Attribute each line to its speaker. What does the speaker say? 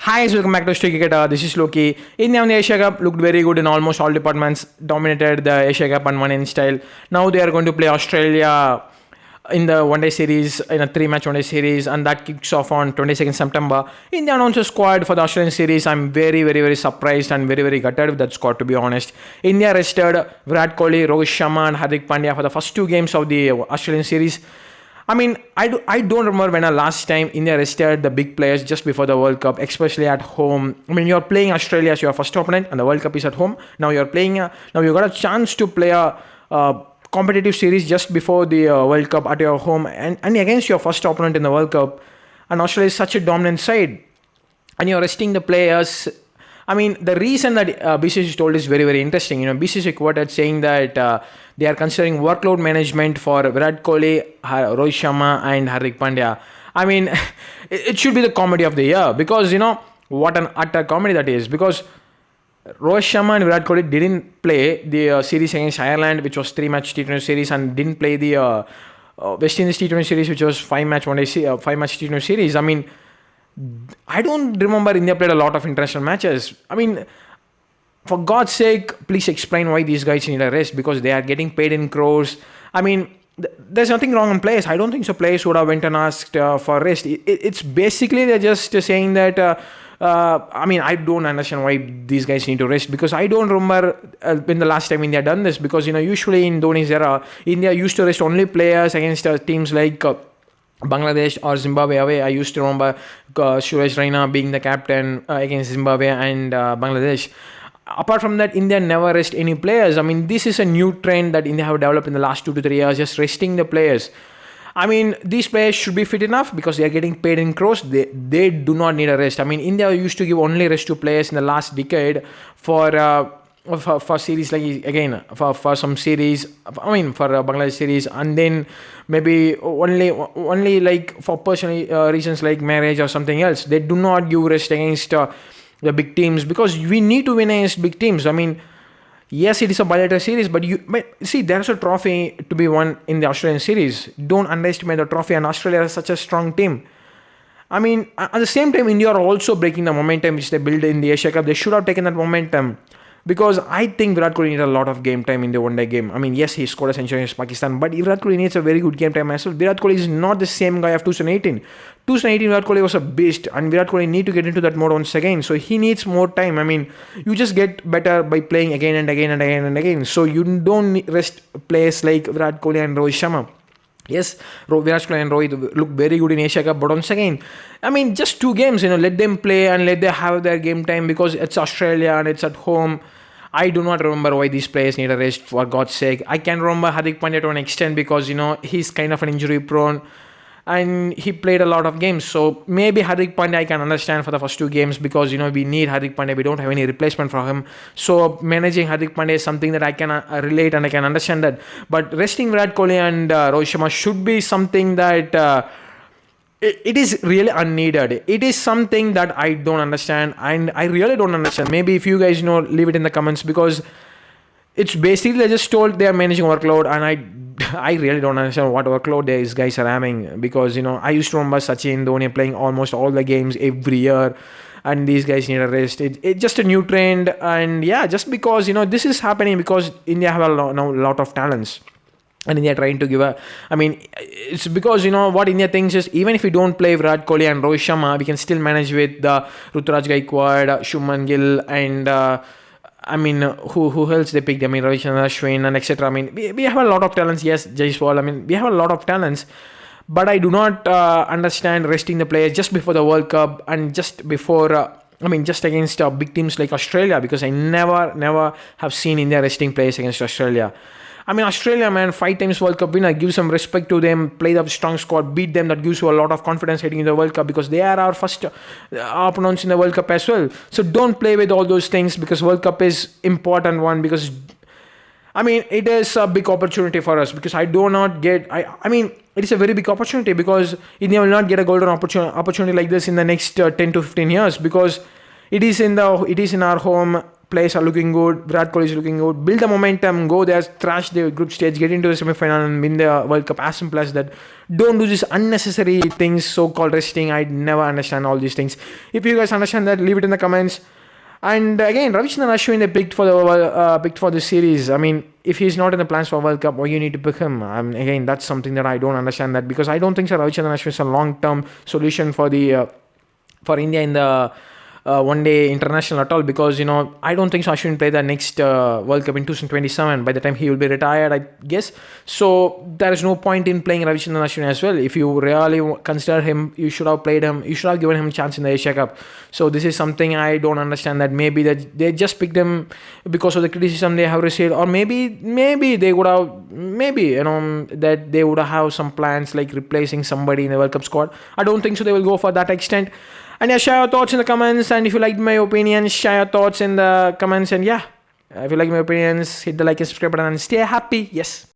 Speaker 1: Hi guys, welcome back to Street Cricket. This is Loki. India on the Asia Cup looked very good in almost all departments, dominated the Asia Cup and won in style. Now they are going to play Australia in the one day series, in a 3 match one day series, and that kicks off on 22nd September. India announced a squad for the Australian series. I'm very surprised and very gutted with that squad, to be honest. India rested Virat Kohli, Rohit Sharma, and Hardik Pandya for the first two games of the Australian series. I mean, I don't remember when the last time India rested the big players just before the World Cup, especially at home. I mean, you're playing Australia as your first opponent, and the World Cup is at home. Now you're playing. Now you got a chance to play a competitive series just before the World Cup at your home, and against your first opponent in the World Cup. And Australia is such a dominant side, and you're resting the players. I mean, the reason that BCCI told is very interesting. BCCI quoted saying that they are considering workload management for Virat Kohli, Rohit Sharma, and Hardik Pandya. I mean, it should be the comedy of the year because what an utter comedy that is. Because Rohit Sharma and Virat Kohli didn't play the series against Ireland, which was 3-match T20 series, and didn't play the West Indies T20 series, which was 5-match T20 series. I mean, I don't remember India played a lot of international matches. I mean, for God's sake, please explain why these guys need a rest, because they are getting paid in crores. I mean, there's nothing wrong on players. I don't think so players would have went and asked for rest. It's basically they're just saying that, I mean, I don't understand why these guys need to rest, because I don't remember when the last time India done this, because, usually in Dhoni's era, India used to rest only players against teams like Bangladesh or Zimbabwe away. I used to remember Suresh Raina being the captain against Zimbabwe and Bangladesh. Apart from that, India never rest any players. I mean, this is a new trend that India have developed in the last 2 to 3 years, just resting the players. I mean, these players should be fit enough because they are getting paid in crores. They do not need a rest. I mean, India used to give only rest to players in the last decade for series, like again for some series. I mean, for Bangladesh series, and then maybe only like for personal reasons like marriage or something else. They do not give rest against the big teams, because we need to win against big teams. I mean, yes, it is a bilateral series, but see, there's a trophy to be won in the Australian series. Don't underestimate the trophy, and Australia is such a strong team. I mean, at the same time, India are also breaking the momentum which they built in the Asia Cup. They should have taken that momentum, because I think Virat Kohli needs a lot of game time in the one-day game. I mean, yes, he scored a century against Pakistan, but Virat Kohli needs a very good game time as well. Virat Kohli is not the same guy of 2018. 2018, Virat Kohli was a beast, and Virat Kohli need to get into that mode once again. So he needs more time. I mean, you just get better by playing again and again. So you don't rest players like Virat Kohli and Rohit Sharma. Yes, Virat Kohli and Rohit look very good in Asia Cup, but once again, I mean, just 2 games, let them play and let them have their game time, because it's Australia and it's at home. I do not remember why these players need a rest, for God's sake. I can remember Hardik Pandya to an extent, because, he's kind of an injury prone and he played a lot of games. So maybe Hardik Pandya I can understand for the first 2 games, because, we need Hardik Pandya. We don't have any replacement for him. So managing Hardik Pandya is something that I can relate and I can understand that. But resting Virat Kohli and Rohit Sharma should be something that it is really unneeded. It is something that I don't understand, and I really don't understand. Maybe if you guys leave it in the comments, because it's basically they just told they are managing workload, and I really don't understand what workload these guys are having, because I used to remember Sachin, Dhoni playing almost all the games every year, and these guys need a rest. It's just a new trend, and yeah, just because this is happening because India have a lot of talents. And India trying to give it's because what India thinks is, even if we don't play Virat Kohli and Rohit Sharma, we can still manage with the Ruturaj Gaikwad, Shubman Gill, and who else they picked? I mean, Ravichandran Ashwin and etc. I mean, we have a lot of talents. Yes, Jaiswal. I mean, we have a lot of talents, but I do not understand resting the players just before the World Cup and just before. Just against big teams like Australia, because I never have seen India resting players against Australia. I mean, Australia, man, 5 times World Cup winner. Give some respect to them. Play the strong squad. Beat them. That gives you a lot of confidence heading into the World Cup, because they are our first opponents in the World Cup as well. So don't play with all those things, because World Cup is important one. Because it is a big opportunity for us, because I do not get. It is a very big opportunity, because India will not get a golden opportunity like this in the next 10 to 15 years, because it is in our home players are looking good. Virat Kohli is looking good. Build the momentum. Go there, thrash the group stage, get into the semi-final and win the World Cup. As simple as that. Don't do these unnecessary things, so-called resting. I never understand all these things. If you guys understand that, leave it in the comments. And again, Ravichandran Ashwin they picked for the series. I mean, if he's not in the plans for World Cup, why you need to pick him? Again, that's something that I don't understand that, because I don't think so Ravichandran Ashwin is a long-term solution for India in the one day international at all, because I don't think so Ashwin will play the next World Cup in 2027. By the time he will be retired, I guess. So there is no point in playing Ravichandran Ashwin as well. If you really consider him, you should have played him. You should have given him a chance in the Asia Cup. So this is something I don't understand, that maybe that they just picked him because of the criticism they have received, or maybe they would have that they would have some plans like replacing somebody in the World Cup squad. I don't think so they will go for that extent. And yeah, share your thoughts in the comments. And if you liked my opinions, share your thoughts in the comments. And yeah, if you like my opinions, hit the like and subscribe button and stay happy. Yes.